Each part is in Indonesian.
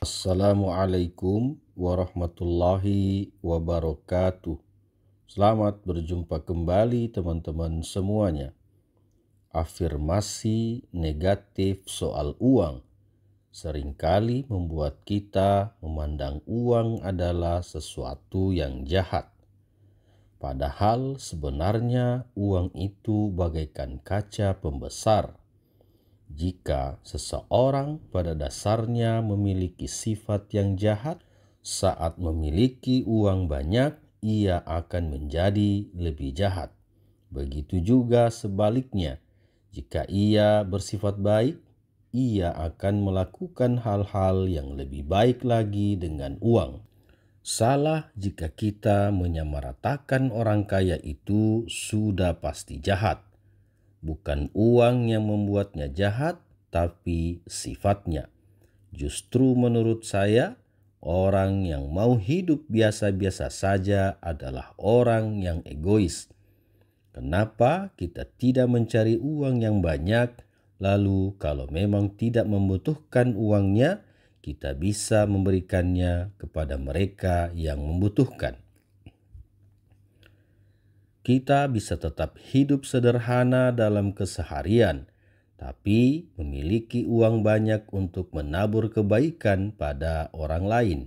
Assalamualaikum warahmatullahi wabarakatuh. Selamat berjumpa kembali teman-teman semuanya. Afirmasi negatif soal uang seringkali membuat kita memandang uang adalah sesuatu yang jahat. Padahal sebenarnya uang itu bagaikan kaca pembesar. Jika seseorang pada dasarnya memiliki sifat yang jahat, saat memiliki uang banyak, ia akan menjadi lebih jahat. Begitu juga sebaliknya, jika ia bersifat baik, ia akan melakukan hal-hal yang lebih baik lagi dengan uang. Salah jika kita menyamaratakan orang kaya itu sudah pasti jahat. Bukan uang yang membuatnya jahat, tapi sifatnya. Justru menurut saya, orang yang mau hidup biasa-biasa saja adalah orang yang egois. Kenapa kita tidak mencari uang yang banyak, lalu kalau memang tidak membutuhkan uangnya, kita bisa memberikannya kepada mereka yang membutuhkan. Kita bisa tetap hidup sederhana dalam keseharian, tapi memiliki uang banyak untuk menabur kebaikan pada orang lain.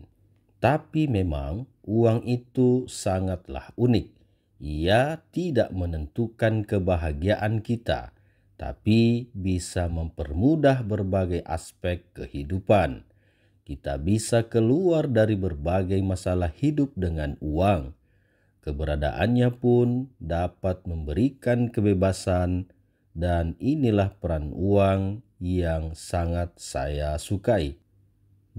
Tapi memang uang itu sangatlah unik. Ia tidak menentukan kebahagiaan kita, tapi bisa mempermudah berbagai aspek kehidupan. Kita bisa keluar dari berbagai masalah hidup dengan uang. Keberadaannya pun dapat memberikan kebebasan, dan inilah peran uang yang sangat saya sukai.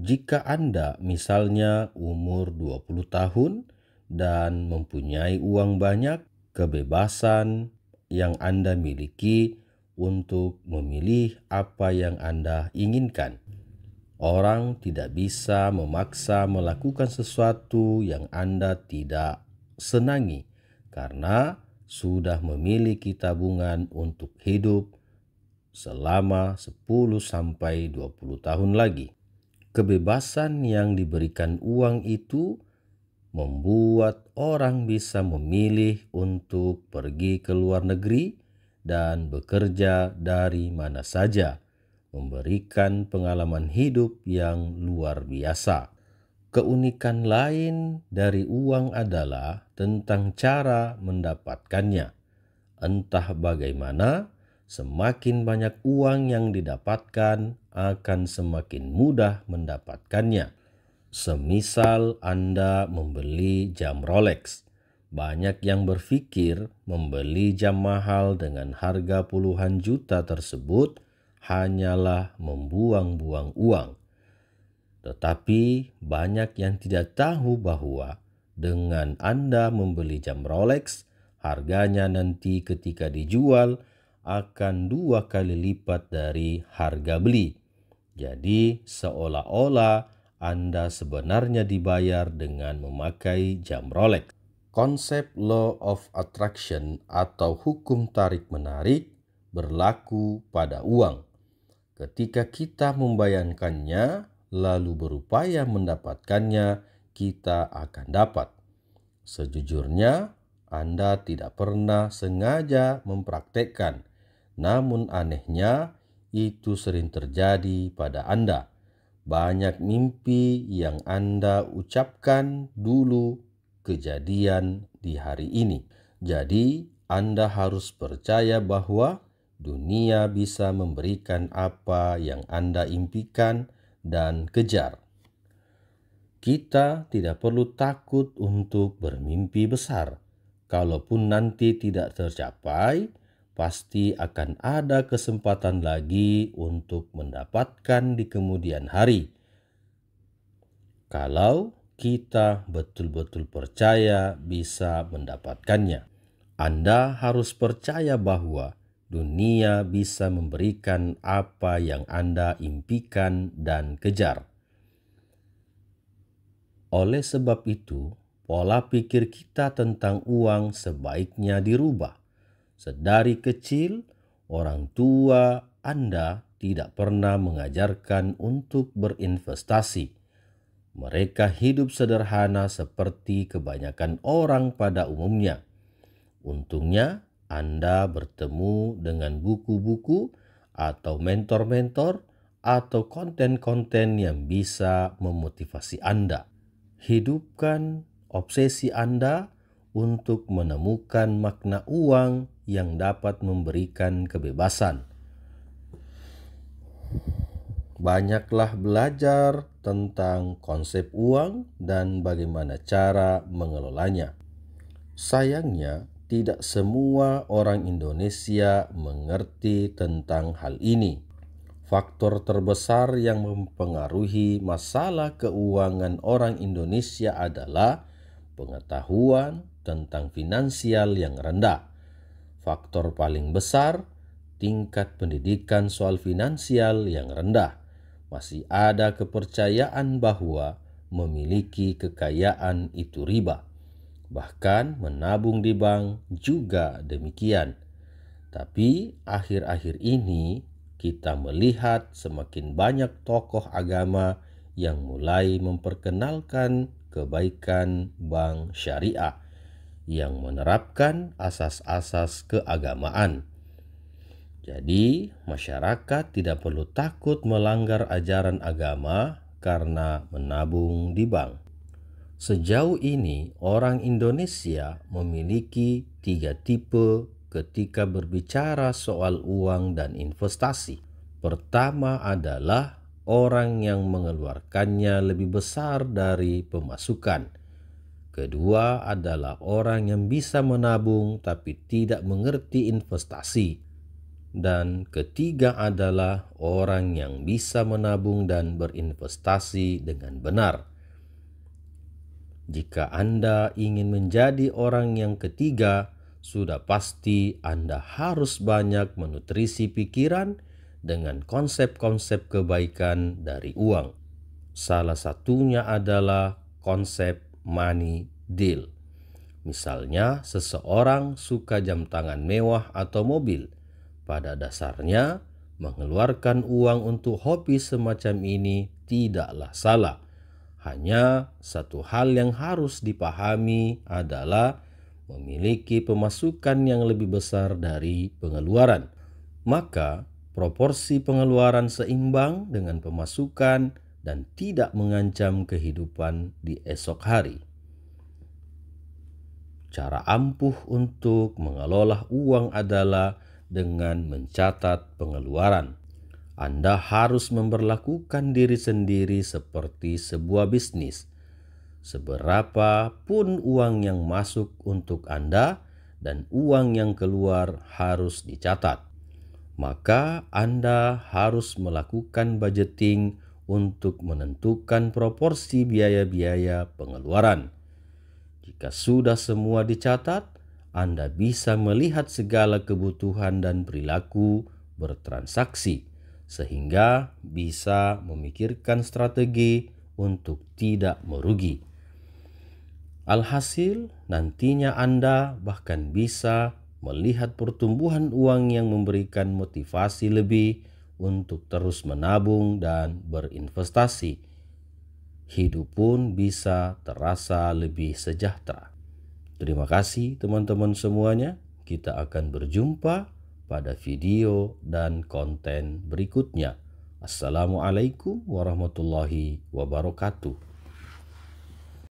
Jika Anda misalnya umur 20 tahun dan mempunyai uang banyak, kebebasan yang Anda miliki untuk memilih apa yang Anda inginkan. Orang tidak bisa memaksa melakukan sesuatu yang Anda tidak senangi karena sudah memiliki tabungan untuk hidup selama 10-20 tahun lagi. Kebebasan yang diberikan uang itu membuat orang bisa memilih untuk pergi ke luar negeri dan bekerja dari mana saja, memberikan pengalaman hidup yang luar biasa. Keunikan lain dari uang adalah tentang cara mendapatkannya. Entah bagaimana, semakin banyak uang yang didapatkan, akan semakin mudah mendapatkannya. Semisal Anda membeli jam Rolex, banyak yang berpikir membeli jam mahal dengan harga puluhan juta tersebut hanyalah membuang-buang uang. Tetapi banyak yang tidak tahu bahwa dengan Anda membeli jam Rolex, harganya nanti ketika dijual akan 2 kali lipat dari harga beli. Jadi seolah-olah Anda sebenarnya dibayar dengan memakai jam Rolex. Konsep Law of Attraction atau hukum tarik-menarik berlaku pada uang. Ketika kita membayangkannya, lalu berupaya mendapatkannya, kita akan dapat. Sejujurnya, Anda tidak pernah sengaja mempraktekkan, namun anehnya itu sering terjadi pada Anda. Banyak mimpi yang Anda ucapkan dulu kejadian di hari ini. Jadi, Anda harus percaya bahwa dunia bisa memberikan apa yang Anda impikan dan kejar. Kita tidak perlu takut untuk bermimpi besar. Kalaupun nanti tidak tercapai, pasti akan ada kesempatan lagi untuk mendapatkan di kemudian hari. Kalau kita betul-betul percaya bisa mendapatkannya. Anda harus percaya bahwa dunia bisa memberikan apa yang Anda impikan dan kejar. Oleh sebab itu, pola pikir kita tentang uang sebaiknya dirubah. Sedari kecil, orang tua Anda tidak pernah mengajarkan untuk berinvestasi. Mereka hidup sederhana seperti kebanyakan orang pada umumnya. Untungnya, Anda bertemu dengan buku-buku atau mentor-mentor atau konten-konten yang bisa memotivasi Anda. Hidupkan obsesi Anda untuk menemukan makna uang yang dapat memberikan kebebasan. Banyaklah belajar tentang konsep uang dan bagaimana cara mengelolanya. Sayangnya, tidak semua orang Indonesia mengerti tentang hal ini. Faktor terbesar yang mempengaruhi masalah keuangan orang Indonesia adalah pengetahuan tentang finansial yang rendah. Faktor paling besar, tingkat pendidikan soal finansial yang rendah. Masih ada kepercayaan bahwa memiliki kekayaan itu riba. Bahkan menabung di bank juga demikian. Tapi akhir-akhir ini kita melihat semakin banyak tokoh agama yang mulai memperkenalkan kebaikan bank syariah yang menerapkan asas-asas keagamaan. Jadi, masyarakat tidak perlu takut melanggar ajaran agama karena menabung di bank. Sejauh ini, orang Indonesia memiliki 3 tipe ketika berbicara soal uang dan investasi. Pertama adalah orang yang mengeluarkannya lebih besar dari pemasukan. Kedua adalah orang yang bisa menabung tapi tidak mengerti investasi. Dan ketiga adalah orang yang bisa menabung dan berinvestasi dengan benar. Jika Anda ingin menjadi orang yang ketiga, sudah pasti Anda harus banyak menutrisi pikiran dengan konsep-konsep kebaikan dari uang. Salah satunya adalah konsep money deal. Misalnya, seseorang suka jam tangan mewah atau mobil. Pada dasarnya, mengeluarkan uang untuk hobi semacam ini tidaklah salah. Hanya satu hal yang harus dipahami adalah memiliki pemasukan yang lebih besar dari pengeluaran. Maka, proporsi pengeluaran seimbang dengan pemasukan dan tidak mengancam kehidupan di esok hari. Cara ampuh untuk mengelola uang adalah dengan mencatat pengeluaran. Anda harus memperlakukan diri sendiri seperti sebuah bisnis. Seberapa pun uang yang masuk untuk Anda dan uang yang keluar harus dicatat. Maka Anda harus melakukan budgeting untuk menentukan proporsi biaya-biaya pengeluaran. Jika sudah semua dicatat, Anda bisa melihat segala kebutuhan dan perilaku bertransaksi, sehingga bisa memikirkan strategi untuk tidak merugi. Alhasil, nantinya Anda bahkan bisa melihat pertumbuhan uang yang memberikan motivasi lebih untuk terus menabung dan berinvestasi. Hidup pun bisa terasa lebih sejahtera. Terima kasih teman-teman semuanya. Kita akan berjumpa pada video dan konten berikutnya. Assalamualaikum warahmatullahi wabarakatuh.